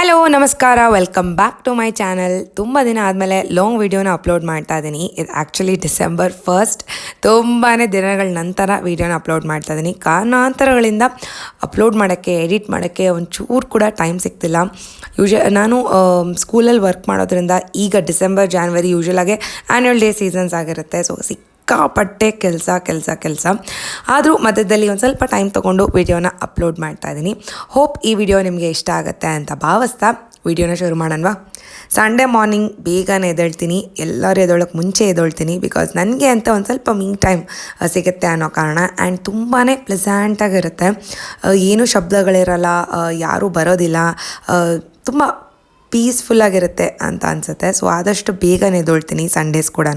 Hello ನಮಸ್ಕಾರ, welcome back to my channel. ತುಂಬ ದಿನ ಆದಮೇಲೆ ಲಾಂಗ್ ವಿಡಿಯೋನ ಅಪ್ಲೋಡ್ ಮಾಡ್ತಾ ಇದ್ದೀನಿ. ಇದು ಆ್ಯಕ್ಚುಲಿ ಡಿಸೆಂಬರ್ 1st, ತುಂಬಾ ದಿನಗಳ ನಂತರ ವೀಡಿಯೋನ ಅಪ್ಲೋಡ್ ಮಾಡ್ತಾ ಇದ್ದೀನಿ. ಕಾರಣಾಂತರಗಳಿಂದ ಅಪ್ಲೋಡ್ ಮಾಡೋಕ್ಕೆ, ಎಡಿಟ್ ಮಾಡೋಕ್ಕೆ ಒಂಚೂರು ಕೂಡ ಟೈಮ್ ಸಿಗ್ತಿಲ್ಲ. ನಾನು ಸ್ಕೂಲಲ್ಲಿ ವರ್ಕ್ ಮಾಡೋದ್ರಿಂದ ಈಗ ಡಿಸೆಂಬರ್ ಜಾನ್ವರಿ ಯೂಶ್ವಲಾಗೆ ಆ್ಯನ್ಯುವಲ್ ಡೇ ಸೀಸನ್ಸ್ ಆಗಿರುತ್ತೆ. ಸೊ ಸಿಕ್ಕಾಪಟ್ಟೆ ಕೆಲಸ ಆದರೂ ಮಧ್ಯದಲ್ಲಿ ಒಂದು ಸ್ವಲ್ಪ ಟೈಮ್ ತೊಗೊಂಡು ವೀಡಿಯೋನ ಅಪ್ಲೋಡ್ ಮಾಡ್ತಾ ಇದ್ದೀನಿ. ಹೋಪ್ ಈ ವಿಡಿಯೋ ನಿಮಗೆ ಇಷ್ಟ ಆಗುತ್ತೆ ಅಂತ ಭಾವಿಸ್ತಾ ವಿಡಿಯೋನ ಶುರು ಮಾಡೋಣವಾ. ಸಂಡೇ ಮಾರ್ನಿಂಗ್ ಬೇಗನೆ ಎದ್ದೇಳ್ತೀನಿ. ಎಲ್ಲರೂ ಎದ್ದೇಳೋಕ್ಕೆ ಮುಂಚೆ ಎದ್ದೇಳ್ತೀನಿ. ಬಿಕಾಸ್ ನನಗೆ ಅಂತ ಒಂದು ಸ್ವಲ್ಪ ಮೀ ಟೈಮ್ ಸಿಗುತ್ತೆ ಅನ್ನೋ ಕಾರಣ. ಆ್ಯಂಡ್ ತುಂಬಾ ಪ್ಲೆಸೆಂಟಾಗಿರುತ್ತೆ. ಏನೂ ಶಬ್ದಗಳಿರಲ್ಲ, ಯಾರೂ ಬರೋದಿಲ್ಲ, ತುಂಬ ಪೀಸ್ಫುಲ್ಲಾಗಿರುತ್ತೆ ಅಂತ ಅನಿಸುತ್ತೆ. ಸೊ ಆದಷ್ಟು ಬೇಗನೆ ಎದ್ದೇಳ್ತೀನಿ ಸಂಡೇಸ್ ಕೂಡ.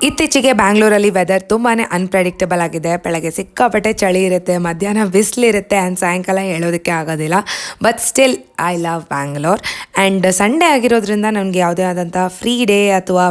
ಇತ್ತೀಚೆಗೆ ಬ್ಯಾಂಗ್ಳೂರಲ್ಲಿ ವೆದರ್ ತುಂಬಾ ಅನ್ಪ್ರೆಡಿಕ್ಟಬಲ್ ಆಗಿದೆ. ಬೆಳಗ್ಗೆ ಸಿಕ್ಕಾಪಟ್ಟೆ ಚಳಿ ಇರುತ್ತೆ, ಮಧ್ಯಾಹ್ನ ಬಿಸಿಲಿರುತ್ತೆ, ಆ್ಯಂಡ್ ಸಾಯಂಕಾಲ ಹೇಳೋದಕ್ಕೆ ಆಗೋದಿಲ್ಲ. But still I love Bangalore. And Sunday ಆಗಿರೋದ್ರಿಂದ ನನಗೆ ಯಾವುದೇ ಆದಂಥ ಫ್ರೀ ಡೇ ಅಥವಾ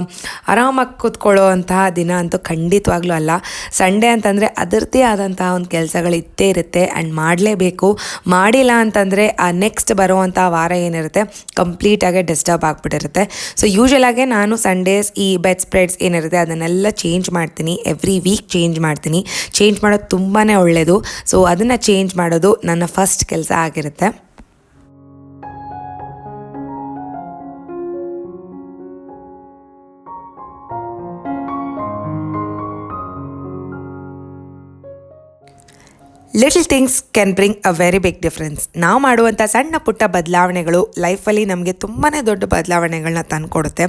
ಆರಾಮಾಗಿ ಕೂತ್ಕೊಳ್ಳೋ ಅಂತಹ ದಿನ ಅಂತೂ ಖಂಡಿತವಾಗ್ಲೂ ಅಲ್ಲ. ಸಂಡೇ ಅಂತಂದರೆ ಅದರದ್ದೇ ಆದಂತಹ ಒಂದು ಕೆಲಸಗಳು ಇದ್ದೇ ಇರುತ್ತೆ ಆ್ಯಂಡ್ ಮಾಡಲೇಬೇಕು. ಮಾಡಿಲ್ಲ ಅಂತಂದರೆ ಆ ನೆಕ್ಸ್ಟ್ ಬರುವಂಥ ವಾರ ಏನಿರುತ್ತೆ ಕಂಪ್ಲೀಟಾಗಿ ಡಿಸ್ಟರ್ಬ್ ಆಗಿಬಿಟ್ಟಿರುತ್ತೆ. ಸೊ ಯೂಶ್ವಲಾಗೆ ನಾನು ಸಂಡೇಸ್ ಈ ಬೆಡ್ ಸ್ಪ್ರೆಡ್ಸ್ ಏನಿರುತ್ತೆ ಅದನ್ನೆಲ್ಲ ಚೇಂಜ್ ಮಾಡ್ತೀನಿ. ಎವ್ರಿ ವೀಕ್ ಚೇಂಜ್ ಮಾಡ್ತೀನಿ. ಚೇಂಜ್ ಮಾಡೋದು ತುಂಬಾ ಒಳ್ಳೆಯದು. ಸೊ ಅದನ್ನು ಚೇಂಜ್ ಮಾಡೋದು ನನ್ನ ಫಸ್ಟ್ ಕೆಲಸ ಆಗಿರುತ್ತೆ. Little things can bring a very big difference. ನಾವು ಮಾಡುವಂಥ ಸಣ್ಣ ಪುಟ್ಟ ಬದಲಾವಣೆಗಳು ಲೈಫಲ್ಲಿ ನಮಗೆ ತುಂಬಾ ದೊಡ್ಡ ಬದಲಾವಣೆಗಳನ್ನ ತಂದುಕೊಡುತ್ತೆ.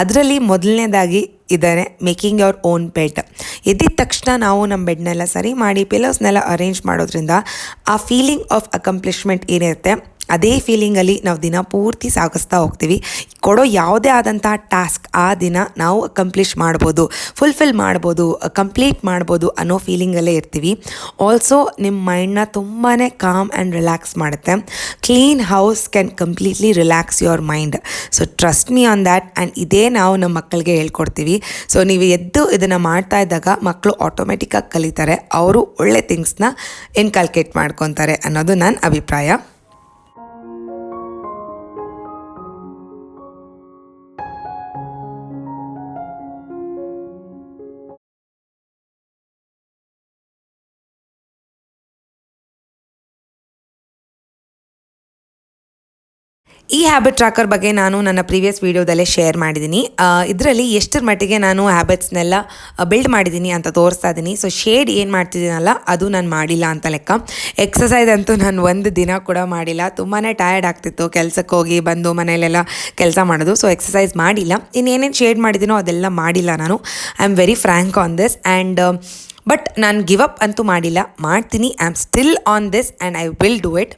ಅದರಲ್ಲಿ ಮೊದಲನೇದಾಗಿ ಇದ್ದಾರೆ ಮೇಕಿಂಗ್ ಯುವರ್ ಓನ್ ಬೆಡ್. ಎದ್ದಿದ ತಕ್ಷಣ ನಾವು ನಮ್ಮ ಬೆಡ್ನೆಲ್ಲ ಸರಿ ಮಾಡಿ ಪಿಲೋಸ್ನೆಲ್ಲ ಅರೇಂಜ್ ಮಾಡೋದ್ರಿಂದ ಆ ಫೀಲಿಂಗ್ ಆಫ್ ಅಕಂಪ್ಲಿಷ್ಮೆಂಟ್ ಏನಿರುತ್ತೆ ಅದೇ ಫೀಲಿಂಗಲ್ಲಿ ನಾವು ದಿನ ಪೂರ್ತಿ ಸಾಗಿಸ್ತಾ ಹೋಗ್ತೀವಿ. ಕೊಡೋ ಯಾವುದೇ ಆದಂಥ ಟಾಸ್ಕ್ ಆ ದಿನ ನಾವು ಅಕಂಪ್ಲಿಷ್ ಮಾಡ್ಬೋದು, ಫುಲ್ಫಿಲ್ ಮಾಡ್ಬೋದು, ಕಂಪ್ಲೀಟ್ ಮಾಡ್ಬೋದು ಅನ್ನೋ ಫೀಲಿಂಗಲ್ಲೇ ಇರ್ತೀವಿ. ಆಲ್ಸೋ ನಿಮ್ಮ ಮೈಂಡನ್ನ ತುಂಬಾ ಕಾಮ್ ಆ್ಯಂಡ್ ರಿಲ್ಯಾಕ್ಸ್ ಮಾಡುತ್ತೆ. Clean house can completely relax your mind. So trust me on that. And ಇದೇ ನಾವು ನಮ್ಮ ಮಕ್ಕಳಿಗೆ ಹೇಳ್ಕೊಡ್ತೀವಿ. ಸೊ ನೀವು ಎದ್ದು ಇದನ್ನು ಮಾಡ್ತಾ ಇದ್ದಾಗ ಮಕ್ಕಳು ಆಟೋಮೆಟಿಕ್ಕಾಗಿ ಕಲಿತಾರೆ, ಅವರು ಒಳ್ಳೆ ಥಿಂಗ್ಸ್ನ ಇನ್ಕಲ್ಕೇಟ್ ಮಾಡ್ಕೊತಾರೆ ಅನ್ನೋದು ನನ್ನ ಅಭಿಪ್ರಾಯ. ಈ ಹ್ಯಾಬಿಟ್ ಟ್ರ್ಯಾಕರ್ ಬಗ್ಗೆ ನಾನು ನನ್ನ ಪ್ರೀವಿಯಸ್ ವೀಡಿಯೋದಲ್ಲೇ ಶೇರ್ ಮಾಡಿದ್ದೀನಿ. ಇದರಲ್ಲಿ ಎಷ್ಟರ ಮಟ್ಟಿಗೆ ನಾನು ಹ್ಯಾಬಿಟ್ಸ್ನೆಲ್ಲ ಬಿಲ್ಡ್ ಮಾಡಿದ್ದೀನಿ ಅಂತ ತೋರಿಸ್ತಾ ಇದ್ದೀನಿ. ಸೊ ಶೇಡ್ ಏನು ಮಾಡ್ತಿದ್ದೀನಲ್ಲ ಅದು ನಾನು ಮಾಡಿಲ್ಲ ಅಂತ ಲೆಕ್ಕ. ಎಕ್ಸಸೈಸ್ ಅಂತೂ ನಾನು ಒಂದು ದಿನ ಕೂಡ ಮಾಡಿಲ್ಲ. ತುಂಬಾ ಟಯರ್ಡ್ ಆಗ್ತಿತ್ತು ಕೆಲಸಕ್ಕೆ ಹೋಗಿ ಬಂದು ಮನೆಯಲ್ಲೆಲ್ಲ ಕೆಲಸ ಮಾಡೋದು. ಸೊ ಎಕ್ಸಸೈಸ್ ಮಾಡಿಲ್ಲ. ಇನ್ನೇನೇನು ಶೇಡ್ ಮಾಡಿದ್ದೀನೋ ಅದೆಲ್ಲ ಮಾಡಿಲ್ಲ ನಾನು. I am very frank on this. And but ನಾನು ಗಿವ್ ಅಪ್ ಅಂತೂ ಮಾಡಿಲ್ಲ, ಮಾಡ್ತೀನಿ. I am still on this and I will do it.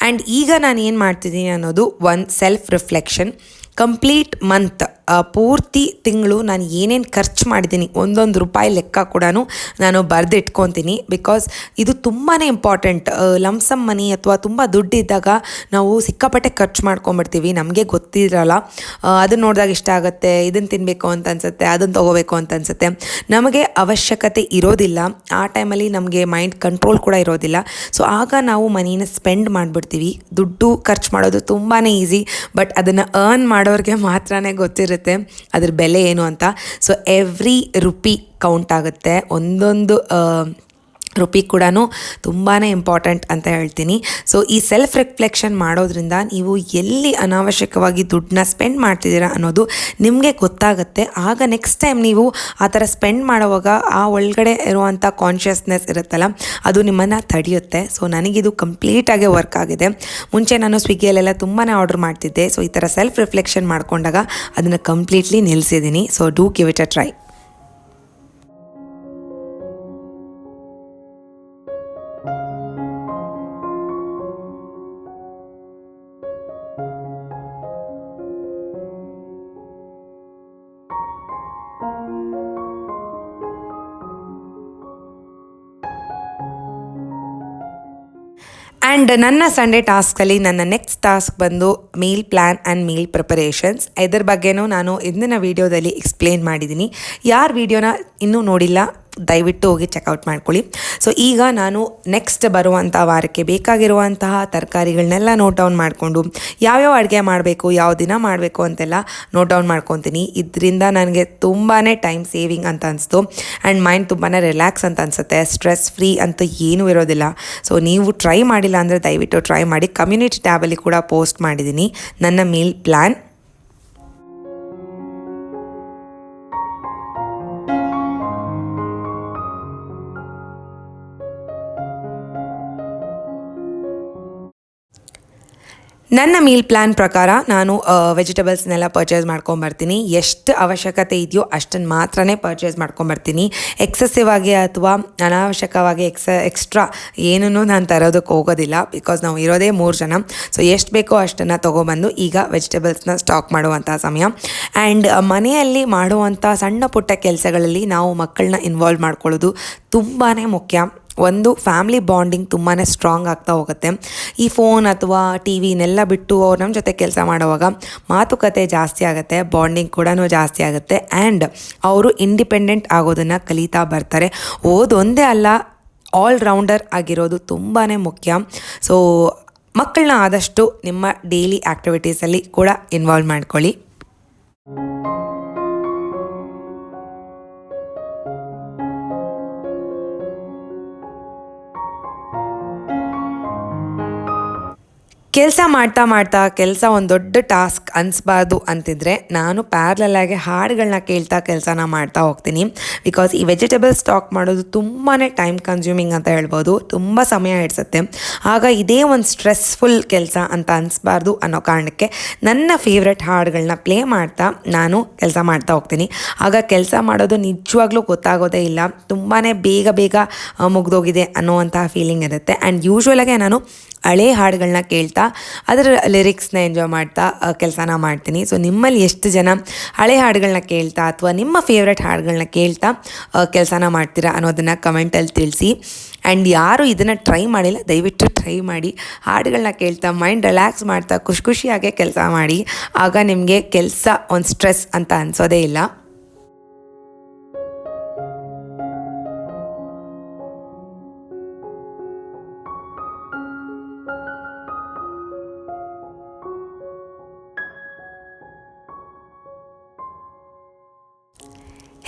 And ಈಗ ನಾನು ಏನು ಮಾಡ್ತಿದ್ದೀನಿ ಅನ್ನೋದು ಒಂದು ಸೆಲ್ಫ್ ರಿಫ್ಲೆಕ್ಷನ್. ಕಂಪ್ಲೀಟ್ ಮಂತ್, ಪೂರ್ತಿ ತಿಂಗಳು ನಾನು ಏನೇನು ಖರ್ಚು ಮಾಡಿದ್ದೀನಿ ಒಂದೊಂದು ರೂಪಾಯಿ ಲೆಕ್ಕ ಕೂಡ ನಾನು ಬರೆದಿಟ್ಕೊತೀನಿ. ಬಿಕಾಸ್ ಇದು ತುಂಬಾ ಇಂಪಾರ್ಟೆಂಟ್. ಲಮ್ಸಮ್ ಮನಿ ಅಥವಾ ತುಂಬ ದುಡ್ಡಿದ್ದಾಗ ನಾವು ಸಿಕ್ಕಾಪಟ್ಟೆ ಖರ್ಚು ಮಾಡ್ಕೊಂಬಿಡ್ತೀವಿ. ನಮಗೆ ಗೊತ್ತಿರಲ್ಲ. ಅದನ್ನು ನೋಡಿದಾಗ ಇಷ್ಟ ಆಗುತ್ತೆ, ಇದನ್ನು ತಿನ್ನಬೇಕು ಅಂತ ಅನಿಸುತ್ತೆ, ಅದನ್ನು ತೊಗೋಬೇಕು ಅಂತ ಅನಿಸುತ್ತೆ. ನಮಗೆ ಅವಶ್ಯಕತೆ ಇರೋದಿಲ್ಲ ಆ ಟೈಮಲ್ಲಿ, ನಮಗೆ ಮೈಂಡ್ ಕಂಟ್ರೋಲ್ ಕೂಡ ಇರೋದಿಲ್ಲ. ಸೊ ಆಗ ನಾವು ಮನಿನ ಸ್ಪೆಂಡ್ ಮಾಡಿಬಿಡ್ತೀವಿ. ದುಡ್ಡು ಖರ್ಚು ಮಾಡೋದು ತುಂಬಾ ಈಸಿ, ಬಟ್ ಅದನ್ನು ಅರ್ನ್ ಮಾಡೋರಿಗೆ ಮಾತ್ರನೇ ಗೊತ್ತಿರುತ್ತೆ ಅದ್ರ ಬೆಲೆ ಏನು ಅಂತ. ಸೊ ಎವ್ರಿ ರುಪಿ ಕೌಂಟ್ ಆಗುತ್ತೆ. ಒಂದೊಂದು ರುಪಿ ಕೂಡ ತುಂಬಾ ಇಂಪಾರ್ಟೆಂಟ್ ಅಂತ ಹೇಳ್ತೀನಿ. ಸೊ ಈ ಸೆಲ್ಫ್ ರಿಫ್ಲೆಕ್ಷನ್ ಮಾಡೋದ್ರಿಂದ ನೀವು ಎಲ್ಲಿ ಅನಾವಶ್ಯಕವಾಗಿ ದುಡ್ಡನ್ನ ಸ್ಪೆಂಡ್ ಮಾಡ್ತಿದ್ದೀರಾ ಅನ್ನೋದು ನಿಮಗೆ ಗೊತ್ತಾಗುತ್ತೆ. ಆಗ ನೆಕ್ಸ್ಟ್ ಟೈಮ್ ನೀವು ಆ ಥರ ಸ್ಪೆಂಡ್ ಮಾಡೋವಾಗ ಆ ಒಳಗಡೆ ಇರುವಂಥ ಕಾನ್ಷಿಯಸ್ನೆಸ್ ಇರುತ್ತಲ್ಲ ಅದು ನಿಮ್ಮನ್ನು ತಡೆಯುತ್ತೆ. ಸೊ ನನಗಿದು ಕಂಪ್ಲೀಟಾಗಿ ವರ್ಕ್ ಆಗಿದೆ. ಮುಂಚೆ ನಾನು ಸ್ವಿಗ್ಗಿಯಲ್ಲೆಲ್ಲ ತುಂಬಾ ಆರ್ಡರ್ ಮಾಡ್ತಿದ್ದೆ. ಸೊ ಈ ಥರ ಸೆಲ್ಫ್ ರಿಫ್ಲೆಕ್ಷನ್ ಮಾಡ್ಕೊಂಡಾಗ ಅದನ್ನು ಕಂಪ್ಲೀಟ್ಲಿ ನಿಲ್ಲಿಸಿದ್ದೀನಿ. So do give it a try. And ನನ್ನ ಸಂಡೇ ಟಾಸ್ಕಲ್ಲಿ ನನ್ನ ನೆಕ್ಸ್ಟ್ ಟಾಸ್ಕ್ ಬಂದು meal plan and meal preparations. ಇದ್ರ ಬಗ್ಗೆನೂ ನಾನು ಇಂದಿನ ವೀಡಿಯೋದಲ್ಲಿ ಎಕ್ಸ್ಪ್ಲೇನ್ ಮಾಡಿದ್ದೀನಿ. ಯಾರು ವೀಡಿಯೋನ ಇನ್ನೂ ನೋಡಿಲ್ಲ ದಯವಿಟ್ಟು ಹೋಗಿ ಚೆಕ್ಔಟ್ ಮಾಡ್ಕೊಳ್ಳಿ. ಸೊ ಈಗ ನಾನು ನೆಕ್ಸ್ಟ್ ಬರುವಂಥ ವಾರಕ್ಕೆ ಬೇಕಾಗಿರುವಂತಹ ತರಕಾರಿಗಳನ್ನೆಲ್ಲ ನೋಟ್ ಡೌನ್ ಮಾಡಿಕೊಂಡು ಯಾವ್ಯಾವ ಅಡುಗೆ ಮಾಡಬೇಕು, ಯಾವ ದಿನ ಮಾಡಬೇಕು ಅಂತೆಲ್ಲ ನೋಟ್ ಡೌನ್ ಮಾಡ್ಕೊತೀನಿ. ಇದರಿಂದ ನನಗೆ ತುಂಬಾ ಟೈಮ್ ಸೇವಿಂಗ್ ಅಂತ ಅನಿಸ್ತು ಆ್ಯಂಡ್ ಮೈಂಡ್ ತುಂಬಾ ರಿಲ್ಯಾಕ್ಸ್ ಅಂತ ಅನಿಸುತ್ತೆ. ಸ್ಟ್ರೆಸ್ ಫ್ರೀ ಅಂತ ಏನೂ ಇರೋದಿಲ್ಲ. ಸೊ ನೀವು ಟ್ರೈ ಮಾಡಿಲ್ಲ ಅಂದರೆ ದಯವಿಟ್ಟು ಟ್ರೈ ಮಾಡಿ. ಕಮ್ಯುನಿಟಿ ಟ್ಯಾಬಲ್ಲಿ ಕೂಡ ಪೋಸ್ಟ್ ಮಾಡಿದ್ದೀನಿ ನನ್ನ ಮೀಲ್ ಪ್ಲ್ಯಾನ್. ನನ್ನ ಮೀಲ್ ಪ್ಲ್ಯಾನ್ ಪ್ರಕಾರ ನಾನು ವೆಜಿಟೇಬಲ್ಸ್ನೆಲ್ಲ ಪರ್ಚೇಸ್ ಮಾಡ್ಕೊಂಬರ್ತೀನಿ. ಎಷ್ಟು ಅವಶ್ಯಕತೆ ಇದೆಯೋ ಅಷ್ಟನ್ನು ಮಾತ್ರನೇ ಪರ್ಚೇಸ್ ಮಾಡ್ಕೊಂಬರ್ತೀನಿ. ಎಕ್ಸೆಸಿವ್ ಆಗಿ ಅಥವಾ ಅನಾವಶ್ಯಕವಾಗಿ ಎಕ್ಸ್ಟ್ರಾ ಏನೂ ನಾನು ತರೋದಕ್ಕೆ ಹೋಗೋದಿಲ್ಲ. ಬಿಕಾಸ್ ನಾವು ಇರೋದೇ 3 ಜನ. ಸೊ ಎಷ್ಟು ಬೇಕೋ ಅಷ್ಟನ್ನು ತೊಗೊಬಂದು ಈಗ ವೆಜಿಟೇಬಲ್ಸ್ನ ಸ್ಟಾಕ್ ಮಾಡುವಂಥ ಸಮಯ. ಆ್ಯಂಡ್ ಮನೆಯಲ್ಲಿ ಮಾಡುವಂಥ ಸಣ್ಣ ಪುಟ್ಟ ಕೆಲಸಗಳಲ್ಲಿ ನಾವು ಮಕ್ಕಳನ್ನ ಇನ್ವಾಲ್ವ್ ಮಾಡ್ಕೊಳ್ಳೋದು ತುಂಬಾ ಮುಖ್ಯ. ಒಂದು ಫ್ಯಾಮಿಲಿ ಬಾಂಡಿಂಗ್ ತುಂಬಾ ಸ್ಟ್ರಾಂಗ್ ಆಗ್ತಾ ಹೋಗುತ್ತೆ. ಈ ಫೋನ್ ಅಥವಾ ಟಿ ವಿನೆಲ್ಲ ಬಿಟ್ಟು ಅವ್ರು ನಮ್ಮ ಜೊತೆ ಕೆಲಸ ಮಾಡುವಾಗ ಮಾತುಕತೆ ಜಾಸ್ತಿ ಆಗುತ್ತೆ, ಬಾಂಡಿಂಗ್ ಕೂಡ ಜಾಸ್ತಿ ಆಗುತ್ತೆ ಆ್ಯಂಡ್ ಅವರು ಇಂಡಿಪೆಂಡೆಂಟ್ ಆಗೋದನ್ನು ಕಲಿತಾ ಬರ್ತಾರೆ. ಓದೊಂದೇ ಅಲ್ಲ, ಆಲ್ ರೌಂಡರ್ ಆಗಿರೋದು ತುಂಬಾ ಮುಖ್ಯ. ಸೊ ಮಕ್ಕಳನ್ನ ಆದಷ್ಟು ನಿಮ್ಮ ಡೈಲಿ ಆ್ಯಕ್ಟಿವಿಟೀಸಲ್ಲಿ ಕೂಡ ಇನ್ವಾಲ್ವ್ ಮಾಡ್ಕೊಳ್ಳಿ. ಕೆಲಸ ಮಾಡ್ತಾ ಕೆಲಸ ಒಂದು ದೊಡ್ಡ ಟಾಸ್ಕ್ ಅನಿಸ್ಬಾರ್ದು ಅಂತಿದ್ರೆ ನಾನು ಪ್ಯಾರಲಾಗಿ ಹಾಡುಗಳನ್ನ ಕೇಳ್ತಾ ಕೆಲಸನ ಮಾಡ್ತಾ ಹೋಗ್ತೀನಿ. ಬಿಕಾಸ್ ಈ ವೆಜಿಟೇಬಲ್ ಸ್ಟಾಕ್ ಮಾಡೋದು ತುಂಬಾ ಟೈಮ್ ಕನ್ಸ್ಯೂಮಿಂಗ್ ಅಂತ ಹೇಳ್ಬೋದು, ತುಂಬ ಸಮಯ ಹಿಡಿಸುತ್ತೆ. ಆಗ ಇದೇ ಒಂದು ಸ್ಟ್ರೆಸ್ಫುಲ್ ಕೆಲಸ ಅಂತ ಅನಿಸ್ಬಾರ್ದು ಅನ್ನೋ ಕಾರಣಕ್ಕೆ ನನ್ನ ಫೇವ್ರೆಟ್ ಹಾಡುಗಳನ್ನ ಪ್ಲೇ ಮಾಡ್ತಾ ನಾನು ಕೆಲಸ ಮಾಡ್ತಾ ಹೋಗ್ತೀನಿ. ಆಗ ಕೆಲಸ ಮಾಡೋದು ನಿಜವಾಗ್ಲೂ ಗೊತ್ತಾಗೋದೇ ಇಲ್ಲ, ತುಂಬಾ ಬೇಗ ಮುಗ್ದೋಗಿದೆ ಅನ್ನೋವಂತಹ ಫೀಲಿಂಗ್ ಇರುತ್ತೆ. ಆ್ಯಂಡ್ ಯೂಶ್ವಲಾಗೆ ನಾನು ಹಳೆ ಹಾಡುಗಳನ್ನ ಕೇಳ್ತಾ ಅದರ ಲಿರಿಕ್ಸ್ನ ಎಂಜಾಯ್ ಮಾಡ್ತಾ ಕೆಲಸನ ಮಾಡ್ತೀನಿ. ಸೊ ನಿಮ್ಮಲ್ಲಿ ಎಷ್ಟು ಜನ ಹಳೆ ಹಾಡುಗಳನ್ನ ಕೇಳ್ತಾ ಅಥವಾ ನಿಮ್ಮ ಫೇವ್ರೆಟ್ ಹಾಡುಗಳನ್ನ ಕೇಳ್ತಾ ಕೆಲಸನ ಮಾಡ್ತೀರಾ ಅನ್ನೋದನ್ನು ಕಮೆಂಟಲ್ಲಿ ತಿಳಿಸಿ. ಆ್ಯಂಡ್ ಯಾರು ಇದನ್ನು ಟ್ರೈ ಮಾಡಿಲ್ಲ ದಯವಿಟ್ಟು ಟ್ರೈ ಮಾಡಿ. ಹಾಡುಗಳನ್ನ ಕೇಳ್ತಾ ಮೈಂಡ್ ರಿಲ್ಯಾಕ್ಸ್ ಮಾಡ್ತಾ ಖುಷಿಯಾಗೆ ಕೆಲಸ ಮಾಡಿ. ಆಗ ನಿಮಗೆ ಕೆಲಸ ಒಂದು ಸ್ಟ್ರೆಸ್ ಅಂತ ಅನಿಸೋದೇ ಇಲ್ಲ.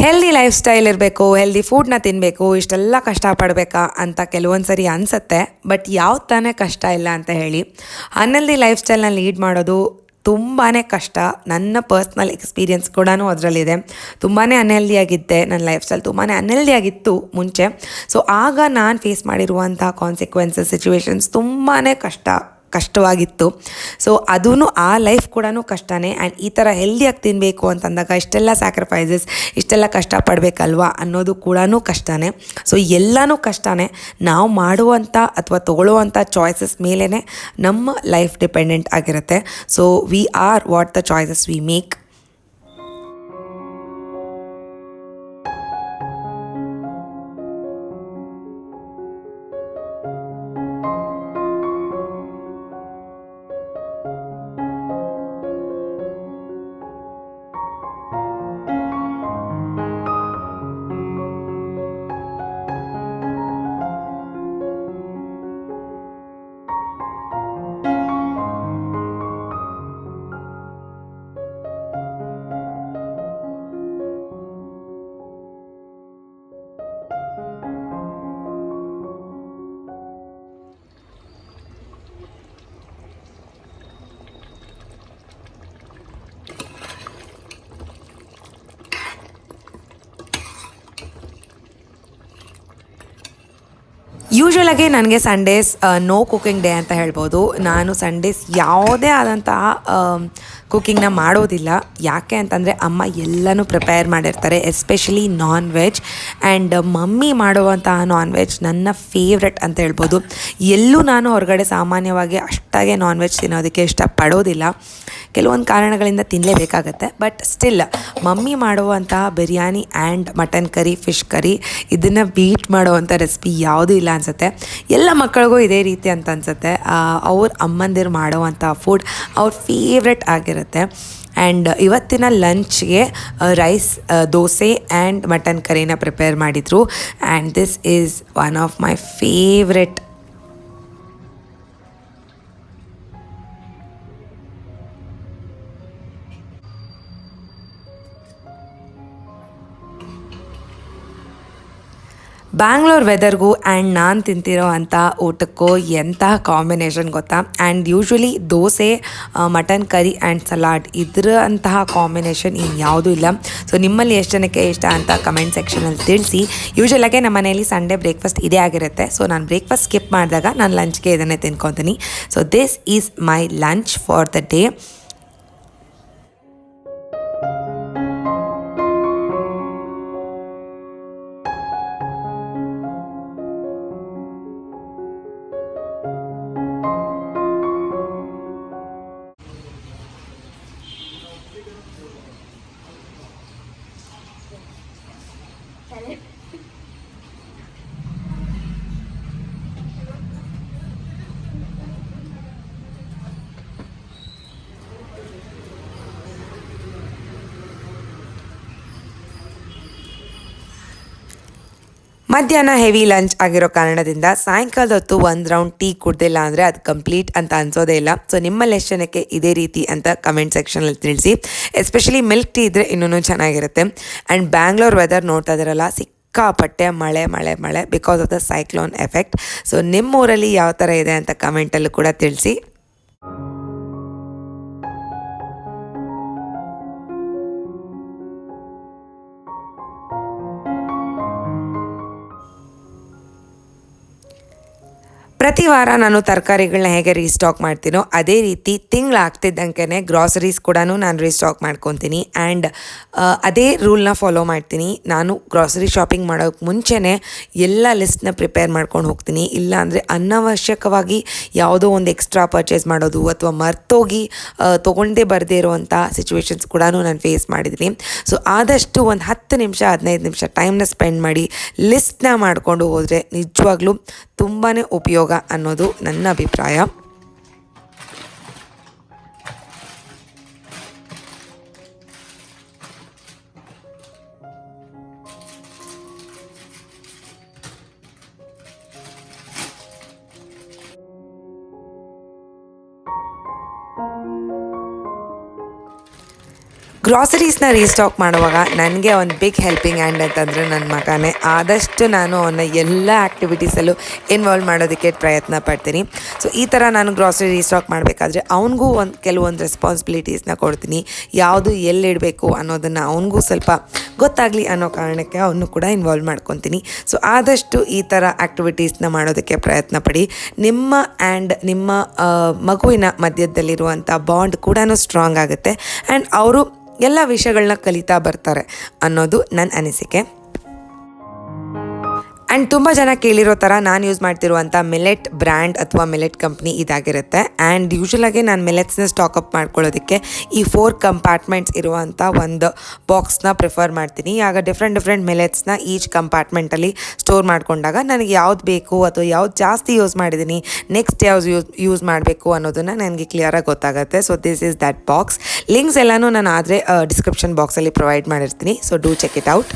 ಹೆಲ್ದಿ ಲೈಫ್ ಸ್ಟೈಲ್ ಇರಬೇಕು, ಹೆಲ್ದಿ ಫುಡ್ನ ತಿನ್ನಬೇಕು, ಇಷ್ಟೆಲ್ಲ ಕಷ್ಟಪಡಬೇಕಾ ಅಂತ ಕೆಲವೊಂದು ಸರಿ ಅನಿಸುತ್ತೆ. ಬಟ್ ಯಾವ ತಾನೇ ಕಷ್ಟ ಇಲ್ಲ ಅಂತ ಹೇಳಿ. ಅನ್ಹೆಲ್ದಿ ಲೈಫ್ ಸ್ಟೈಲ್ನ ಲೀಡ್ ಮಾಡೋದು ತುಂಬಾ ಕಷ್ಟ. ನನ್ನ ಪರ್ಸ್ನಲ್ ಎಕ್ಸ್ಪೀರಿಯನ್ಸ್ ಕೂಡ ಅದರಲ್ಲಿದೆ. ತುಂಬಾ ಅನ್ಹೆಲ್ದಿಯಾಗಿದ್ದೆ, ನನ್ನ ಲೈಫ್ ಸ್ಟೈಲ್ ತುಂಬಾ ಅನ್ಹೆಲ್ದಿಯಾಗಿತ್ತು ಮುಂಚೆ. ಸೊ ಆಗ ನಾನು ಫೇಸ್ ಮಾಡಿರುವಂಥ ಕಾನ್ಸಿಕ್ವೆನ್ಸಸ್ ಸಿಚುವೇಶನ್ಸ್ ತುಂಬಾ ಕಷ್ಟವಾಗಿತ್ತು. ಸೊ ಅದೂ ಆ ಲೈಫ್ ಕೂಡ ಕಷ್ಟನೇ. ಆ್ಯಂಡ್ ಈ ಥರ ಹೆಲ್ದಿಯಾಗಿ ತಿನ್ನಬೇಕು ಅಂತಂದಾಗ ಇಷ್ಟೆಲ್ಲ ಸ್ಯಾಕ್ರಿಫೈಸಸ್, ಇಷ್ಟೆಲ್ಲ ಕಷ್ಟಪಡಬೇಕಲ್ವಾ ಅನ್ನೋದು ಕೂಡ ಕಷ್ಟನೇ. ಸೊ ಎಲ್ಲನೂ ಕಷ್ಟನೇ. ನಾವು ಮಾಡುವಂಥ ಅಥವಾ ತೊಗೊಳ್ಳುವಂಥ ಚಾಯ್ಸಸ್ ಮೇಲೇ ನಮ್ಮ ಲೈಫ್ ಡಿಪೆಂಡೆಂಟ್ ಆಗಿರುತ್ತೆ. So we are what the choices we make. ಯೂಶ್ವಲಾಗಿ ನನಗೆ ಸಂಡೇಸ್ ನೋ ಕುಕಿಂಗ್ ಡೇ ಅಂತ ಹೇಳ್ಬೋದು. ನಾನು ಸಂಡೇಸ್ ಯಾವುದೇ ಆದಂತಹ ಕುಕ್ಕಿಂಗ್ನ ಮಾಡೋದಿಲ್ಲ. ಯಾಕೆ ಅಂತಂದರೆ ಅಮ್ಮ ಎಲ್ಲನೂ ಪ್ರಿಪೇರ್ ಮಾಡಿರ್ತಾರೆ, especially non veg. And mummy ಮಾಡುವಂತಹ ನಾನ್ ವೆಜ್ ನನ್ನ ಫೇವ್ರೆಟ್ ಅಂತ ಹೇಳ್ಬೋದು. ಎಲ್ಲೂ ನಾನು ಹೊರಗಡೆ ಸಾಮಾನ್ಯವಾಗಿ ಅಷ್ಟಾಗೆ ನಾನ್ ವೆಜ್ ತಿನ್ನೋದಕ್ಕೆ ಇಷ್ಟಪಡೋದಿಲ್ಲ. ಕೆಲವೊಂದು ಕಾರಣಗಳಿಂದ ತಿನ್ನಲೇಬೇಕಾಗತ್ತೆ. ಬಟ್ ಸ್ಟಿಲ್ ಮಮ್ಮಿ ಮಾಡುವಂತಹ biryani and mutton curry, fish curry ಇದನ್ನು ಬೀಟ್ ಮಾಡುವಂಥ ರೆಸಿಪಿ ಯಾವುದೂ ಇಲ್ಲ ಅನಿಸುತ್ತೆ. ಎಲ್ಲ ಮಕ್ಕಳಿಗೂ ಇದೇ ರೀತಿ ಅಂತ ಅನಿಸುತ್ತೆ. ಅವ್ರ ಅಮ್ಮಂದಿರು ಮಾಡುವಂಥ ಫುಡ್ ಅವ್ರ ಫೇವ್ರೆಟ್ ಆಗಿರುತ್ತೆ. ಆ್ಯಂಡ್ ಇವತ್ತಿನ ಲಂಚ್ಗೆ ರೈಸ್, ದೋಸೆ ಆ್ಯಂಡ್ ಮಟನ್ ಕರಿನ ಪ್ರಿಪೇರ್ ಮಾಡಿದರು. And this is one of my favourite. Bangalore ವೆದರ್ಗೂ ಆ್ಯಂಡ್ ನಾನು ತಿಂತಿರೋ ಅಂಥ ಊಟಕ್ಕೂ ಎಂತಹ ಕಾಂಬಿನೇಷನ್ ಗೊತ್ತಾ. And usually dosa, mutton curry and salad ಇದರ ಅಂತಹ ಕಾಂಬಿನೇಷನ್ ಇನ್ಯಾವುದೂ ಇಲ್ಲ. ಸೊ ನಿಮ್ಮಲ್ಲಿ ಎಷ್ಟು ಜನಕ್ಕೆ ಇಷ್ಟ ಅಂತ ಕಮೆಂಟ್ ಸೆಕ್ಷನಲ್ಲಿ ತಿಳಿಸಿ. ಯೂಶ್ವಲಾಗೆ ನಮ್ಮ ಮನೆಯಲ್ಲಿ ಸಂಡೇ ಬ್ರೇಕ್ಫಾಸ್ಟ್ ಇದೇ ಆಗಿರುತ್ತೆ. ಸೊ ನಾನು ಬ್ರೇಕ್ಫಾಸ್ಟ್ ಸ್ಕಿಪ್ ಮಾಡಿದಾಗ ನಾನು ಲಂಚ್ಗೆ ಇದನ್ನೇ ತಿನ್ಕೊತೀನಿ. So this is my lunch for the day. ಮಧ್ಯಾಹ್ನ ಹೆವಿ ಲಂಚ್ ಆಗಿರೋ ಕಾರಣದಿಂದ ಸಾಯಂಕಾಲದ ಹೊತ್ತು ಒಂದು ರೌಂಡ್ ಟೀ ಕುಡ್ದಿಲ್ಲ ಅಂದರೆ ಅದು ಕಂಪ್ಲೀಟ್ ಅಂತ ಅನ್ಸೋದೇ ಇಲ್ಲ. ಸೊ ನಿಮ್ಮಲ್ಲಿ ಎಷ್ಟು ಜನಕ್ಕೆ ಇದೇ ರೀತಿ ಅಂತ ಕಮೆಂಟ್ ಸೆಕ್ಷನಲ್ಲಿ ತಿಳಿಸಿ. ಎಸ್ಪೆಷಲಿ ಮಿಲ್ಕ್ ಟೀ ಇದ್ದರೆ ಇನ್ನೂ ಚೆನ್ನಾಗಿರುತ್ತೆ. ಆ್ಯಂಡ್ ಬ್ಯಾಂಗ್ಳೂರ್ ವೆದರ್ ನೋಡ್ತಾ ಇದ್ದಾರಲ್ಲ, ಸಿಕ್ಕಾಪಟ್ಟೆ ಮಳೆ ಮಳೆ ಮಳೆ because of the cyclone effect. So ನಿಮ್ಮೂರಲ್ಲಿ ಯಾವ ಥರ ಇದೆ ಅಂತ ಕಮೆಂಟಲ್ಲೂ ಕೂಡ ತಿಳಿಸಿ. ಪ್ರತಿ ವಾರ ನಾನು ತರಕಾರಿಗಳನ್ನ ಹೇಗೆ ರೀಸ್ಟಾಕ್ ಮಾಡ್ತೀನೋ ಅದೇ ರೀತಿ ತಿಂಗಳಾಗ್ತಿದ್ದಂಗೆ ಗ್ರಾಸರೀಸ್ ಕೂಡ ನಾನು ರೀಸ್ಟಾಕ್ ಮಾಡ್ಕೊತೀನಿ. ಆ್ಯಂಡ್ ಅದೇ ರೂಲ್ನ ಫಾಲೋ ಮಾಡ್ತೀನಿ. ನಾನು ಗ್ರಾಸರಿ ಶಾಪಿಂಗ್ ಮಾಡೋಕ್ಕೆ ಮುಂಚೆನೇ ಎಲ್ಲ ಲಿಸ್ಟ್ನ ಪ್ರಿಪೇರ್ ಮಾಡ್ಕೊಂಡು ಹೋಗ್ತೀನಿ. ಇಲ್ಲಾಂದರೆ ಅನವಶ್ಯಕವಾಗಿ ಯಾವುದೋ ಒಂದು ಎಕ್ಸ್ಟ್ರಾ ಪರ್ಚೇಸ್ ಮಾಡೋದು ಅಥವಾ ಮರ್ತೋಗಿ ತೊಗೊಂಡೇ ಬರದೇ ಇರುವಂಥ ಸಿಚುವೇಶನ್ಸ್ ಕೂಡ ನಾನು ಫೇಸ್ ಮಾಡಿದ್ದೀನಿ. ಸೊ ಆದಷ್ಟು ಒಂದು 10 ನಿಮಿಷ 15 ನಿಮಿಷ ಟೈಮ್ನ ಸ್ಪೆಂಡ್ ಮಾಡಿ ಲಿಸ್ಟ್ನ ಮಾಡಿಕೊಂಡು ಹೋದರೆ ನಿಜವಾಗ್ಲೂ ತುಂಬಾ ಉಪಯೋಗ ಅನ್ನೋದು ನನ್ನ ಅಭಿಪ್ರಾಯ. ಗ್ರಾಸರೀಸ್ನ ರೀಸ್ಟಾಕ್ ಮಾಡುವಾಗ ನನಗೆ ಒಂದು ಬಿಗ್ ಹೆಲ್ಪಿಂಗ್ ಹ್ಯಾಂಡ್ ಅಂತಂದರೆ ನನ್ನ ಮಗನೇ. ಆದಷ್ಟು ನಾನು ಅವನ್ನ ಎಲ್ಲ ಆ್ಯಕ್ಟಿವಿಟೀಸಲ್ಲೂ ಇನ್ವಾಲ್ವ್ ಮಾಡೋದಕ್ಕೆ ಪ್ರಯತ್ನ ಪಡ್ತೀನಿ. ಸೊ ಈ ಥರ ನಾನು ಗ್ರಾಸರಿ ರೀಸ್ಟಾಕ್ ಮಾಡಬೇಕಾದ್ರೆ ಅವನಿಗೂ ಕೆಲವೊಂದು ರೆಸ್ಪಾನ್ಸಿಬಿಲಿಟೀಸ್ನ ಕೊಡ್ತೀನಿ. ಯಾವುದು ಎಲ್ಲಿಡಬೇಕು ಅನ್ನೋದನ್ನು ಅವನಿಗೂ ಸ್ವಲ್ಪ ಗೊತ್ತಾಗಲಿ ಅನ್ನೋ ಕಾರಣಕ್ಕೆ ಅವನು ಕೂಡ ಇನ್ವಾಲ್ವ್ ಮಾಡ್ಕೊತೀನಿ. ಸೊ ಆದಷ್ಟು ಈ ಥರ ಆ್ಯಕ್ಟಿವಿಟೀಸ್ನ ಮಾಡೋದಕ್ಕೆ ಪ್ರಯತ್ನ ಪಡಿ. ನಿಮ್ಮ ನಿಮ್ಮ ಮಗುವಿನ ಮಧ್ಯದಲ್ಲಿರುವಂಥ ಬಾಂಡ್ ಕೂಡ ಸ್ಟ್ರಾಂಗ್ ಆಗುತ್ತೆ. ಆ್ಯಂಡ್ ಅವರು ಎಲ್ಲ ವಿಷಯಗಳನ್ನ ಕಲಿತಾ ಬರ್ತಾರೆ ಅನ್ನೋದು ನನ್ನ ಅನಿಸಿಕೆ. ಆ್ಯಂಡ್ ತುಂಬ ಜನ ಕೇಳಿರೋ ಥರ ನಾನು ಯೂಸ್ ಮಾಡ್ತಿರುವಂಥ ಮಿಲೆಟ್ ಬ್ರ್ಯಾಂಡ್ ಅಥವಾ ಮಿಲೆಟ್ ಕಂಪ್ನಿ ಇದಾಗಿರುತ್ತೆ. ಆ್ಯಂಡ್ ಯೂಶ್ವಲಾಗಿ ನಾನು ಮಿಲೆಟ್ಸ್ನ ಸ್ಟಾಕಪ್ ಮಾಡ್ಕೊಳ್ಳೋದಕ್ಕೆ ಈ 4 ಕಂಪಾರ್ಟ್ಮೆಂಟ್ಸ್ ಇರುವಂಥ ಒಂದು ಬಾಕ್ಸ್ನ ಪ್ರಿಫರ್ ಮಾಡ್ತೀನಿ. ಆಗ ಡಿಫ್ರೆಂಟ್ ಮಿಲೆಟ್ಸ್ನ ಈಚ್ ಕಂಪಾರ್ಟ್ಮೆಂಟಲ್ಲಿ ಸ್ಟೋರ್ ಮಾಡಿಕೊಂಡಾಗ ನನಗೆ ಯಾವ್ದು ಬೇಕು ಅಥವಾ ಯಾವ್ದು ಜಾಸ್ತಿ ಯೂಸ್ ಮಾಡಿದ್ದೀನಿ, ನೆಕ್ಸ್ಟ್ ಯಾವ್ದು ಯೂಸ್ ಮಾಡಬೇಕು ಅನ್ನೋದನ್ನು ನನಗೆ ಕ್ಲಿಯರಾಗಿ ಗೊತ್ತಾಗುತ್ತೆ. So this is that box. Links ಎಲ್ಲನೂ ನಾನು ಆದರೆ ಡಿಸ್ಕ್ರಿಪ್ಷನ್ ಬಾಕ್ಸಲ್ಲಿ ಪ್ರೊವೈಡ್ ಮಾಡಿರ್ತೀನಿ. So do check it out.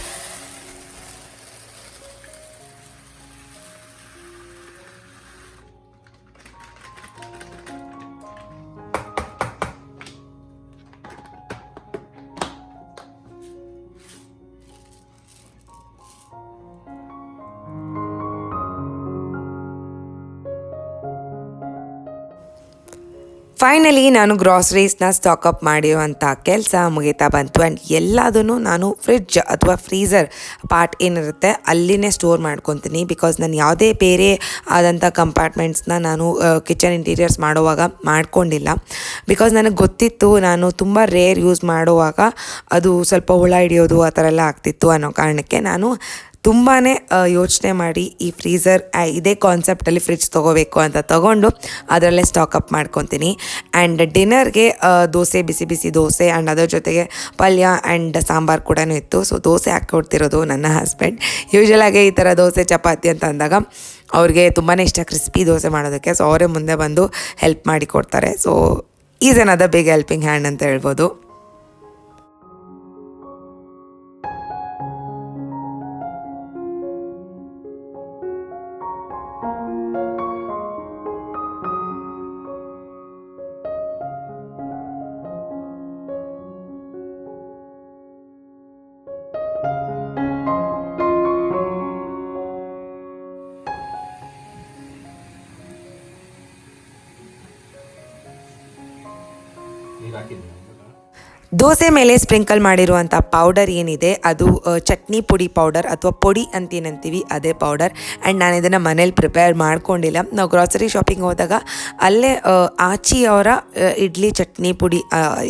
Finally ನಾನು ಗ್ರಾಸರೀಸ್ನ ಸ್ಟಾಕಪ್ ಮಾಡಿರುವಂಥ ಕೆಲಸ ಮುಗಿತಾ ಬಂತು. ಆ್ಯಂಡ್ ಎಲ್ಲದನ್ನು ನಾನು ಫ್ರಿಡ್ಜ್ ಅಥವಾ ಫ್ರೀಝರ್ ಪಾರ್ಟ್ ಏನಿರುತ್ತೆ ಅಲ್ಲಿನೇ ಸ್ಟೋರ್ ಮಾಡ್ಕೊತೀನಿ. ಬಿಕಾಸ್ ನಾನು ಯಾವುದೇ ಬೇರೆ ಆದಂಥ ಕಂಪಾರ್ಟ್ಮೆಂಟ್ಸ್ನ ನಾನು ಕಿಚನ್ ಇಂಟೀರಿಯರ್ಸ್ ಮಾಡುವಾಗ ಮಾಡ್ಕೊಂಡಿಲ್ಲ. ಬಿಕಾಸ್ ನನಗೆ ಗೊತ್ತಿತ್ತು ನಾನು ತುಂಬ ರೇರ್ ಯೂಸ್ ಮಾಡುವಾಗ ಅದು ಸ್ವಲ್ಪ ಹುಳ ಹಿಡಿಯೋದು ಆ ಥರ ಎಲ್ಲ ಆಗ್ತಿತ್ತು ಅನ್ನೋ ಕಾರಣಕ್ಕೆ ನಾನು ತುಂಬಾ ಯೋಚನೆ ಮಾಡಿ ಈ ಫ್ರೀಝರ್ ಇದೇ ಕಾನ್ಸೆಪ್ಟಲ್ಲಿ ಫ್ರಿಡ್ಜ್ ತೊಗೋಬೇಕು ಅಂತ ತೊಗೊಂಡು ಅದರಲ್ಲೇ ಸ್ಟಾಕಪ್ ಮಾಡ್ಕೊತೀನಿ. ಆ್ಯಂಡ್ ಡಿನ್ನರ್ಗೆ ದೋಸೆ, ಬಿಸಿ ಬಿಸಿ ದೋಸೆ ಆ್ಯಂಡ್ ಅದರ ಜೊತೆಗೆ ಪಲ್ಯ ಆ್ಯಂಡ್ ಸಾಂಬಾರು ಕೂಡ ಇತ್ತು. ಸೊ ದೋಸೆ ಹಾಕ್ಕೊಡ್ತಿರೋದು ನನ್ನ ಹಸ್ಬೆಂಡ್. ಯೂಶ್ವಲಾಗಿ ಈ ಥರ ದೋಸೆ ಚಪಾತಿ ಅಂತ ಅಂದಾಗ ಅವ್ರಿಗೆ ತುಂಬಾ ಇಷ್ಟ ಕ್ರಿಸ್ಪಿ ದೋಸೆ ಮಾಡೋದಕ್ಕೆ. ಸೊ ಅವರೇ ಮುಂದೆ ಬಂದು ಹೆಲ್ಪ್ ಮಾಡಿ ಕೊಡ್ತಾರೆ. So is another big helping hand ಅಂತ ಹೇಳ್ಬೋದು. ದೋಸೆ ಮೇಲೆ ಸ್ಪ್ರಿಂಕಲ್ ಮಾಡಿರುವಂಥ ಪೌಡರ್ ಏನಿದೆ ಅದು ಚಟ್ನಿ ಪುಡಿ ಪೌಡರ್ ಅಥವಾ ಪೊಡಿ ಅಂತೇನಂತೀವಿ ಅದೇ ಪೌಡರ್. ಆ್ಯಂಡ್ ನಾನು ಇದನ್ನು ಮನೇಲಿ ಪ್ರಿಪೇರ್ ಮಾಡ್ಕೊಂಡಿಲ್ಲ. ನಾವು ಗ್ರಾಸರಿ ಶಾಪಿಂಗ್ ಹೋದಾಗ ಅಲ್ಲೇ ಆಚಿಯವರ ಇಡ್ಲಿ ಚಟ್ನಿ ಪುಡಿ,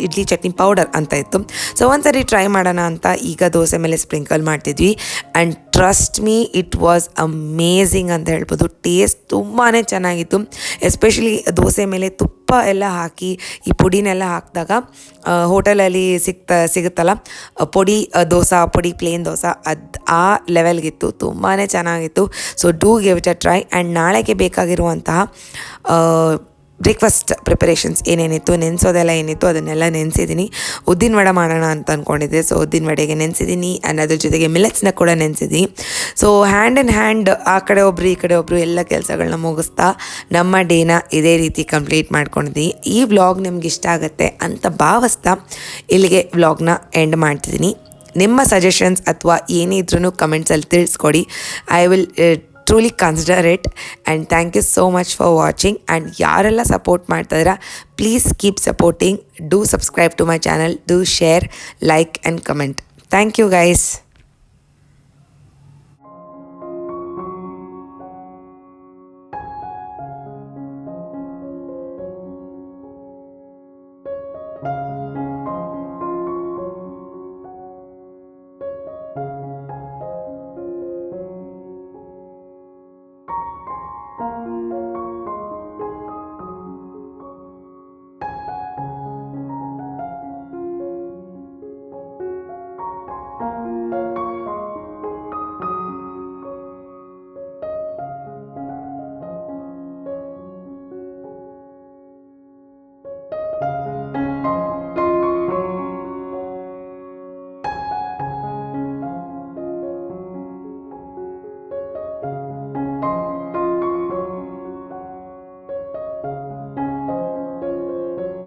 ಇಡ್ಲಿ ಚಟ್ನಿ ಪೌಡರ್ ಅಂತ ಇತ್ತು. ಸೊ ಒಂದ್ಸರಿ ಟ್ರೈ ಮಾಡೋಣ ಅಂತ ಈಗ ದೋಸೆ ಮೇಲೆ ಸ್ಪ್ರಿಂಕಲ್ ಮಾಡ್ತಿದ್ವಿ. And trust me, it was amazing ಅಂತ ಹೇಳ್ಬೋದು. ಟೇಸ್ಟ್ ತುಂಬಾ ಚೆನ್ನಾಗಿತ್ತು. ಎಸ್ಪೆಷಲಿ ದೋಸೆ ಮೇಲೆ ತುಪ್ಪ ಎಲ್ಲ ಹಾಕಿ ಈ ಪುಡಿನೆಲ್ಲ ಹಾಕಿದಾಗ ಹೋಟೆಲಲ್ಲಿ ಸಿಗುತ್ತಲ್ಲ ಪುಡಿ ದೋಸೆ, ಪುಡಿ ಪ್ಲೇನ್ ದೋಸೆ, ಅದು ಆ ಲೆವೆಲ್ಗಿತ್ತು. ತುಂಬಾ ಚೆನ್ನಾಗಿತ್ತು. So do give it a try. And ನಾಳೆಗೆ ಬೇಕಾಗಿರುವಂತಹ ಬ್ರೇಕ್ಫಾಸ್ಟ್ ಪ್ರಿಪರೇಷನ್ಸ್ ಏನೇನಿತ್ತು, ನೆನೆಸೋದೆಲ್ಲ ಏನಿತ್ತು ಅದನ್ನೆಲ್ಲ ನೆನೆಸಿದ್ದೀನಿ. ಉದ್ದಿನ ವಡೆ ಮಾಡೋಣ ಅಂತ ಅಂದ್ಕೊಂಡಿದ್ದೆ. ಸೊ ಉದ್ದಿನ ವಡೆಗೆ ನೆನೆಸಿದ್ದೀನಿ ಆ್ಯಂಡ್ ಅದ್ರ ಜೊತೆಗೆ ಮಿಲೆಟ್ಸ್ನ ಕೂಡ ನೆನೆಸಿದ್ದೀನಿ. ಸೊ ಹ್ಯಾಂಡ್ ಇನ್ ಹ್ಯಾಂಡ್ ಆ ಕಡೆ ಒಬ್ಬರು ಈ ಕಡೆ ಒಬ್ಬರು ಎಲ್ಲ ಕೆಲಸಗಳನ್ನ ಮುಗಿಸ್ತಾ ನಮ್ಮ ಡೇನ ಇದೇ ರೀತಿ ಕಂಪ್ಲೀಟ್ ಮಾಡ್ಕೊಂಡಿದ್ದೀನಿ. ಈ ವ್ಲಾಗ್ ನಿಮ್ಗೆ ಇಷ್ಟ ಆಗುತ್ತೆ ಅಂತ ಭಾವಿಸ್ತಾ ಇಲ್ಲಿಗೆ ವ್ಲಾಗ್ನ ಎಂಡ್ ಮಾಡ್ತಿದ್ದೀನಿ. ನಿಮ್ಮ ಸಜೆಷನ್ಸ್ ಅಥವಾ ಏನೇ ಇದ್ರೂ ಕಮೆಂಟ್ಸಲ್ಲಿ ತಿಳಿಸ್ಕೊಡಿ. I will truly consider it. And thank you so much for watching. And ಯಾರೆಲ್ಲ support ಮಾಡ್ತಾಯಿದ್ದೀರಾ, please keep supporting. Do subscribe to my channel. Do share, like and comment. Thank you guys.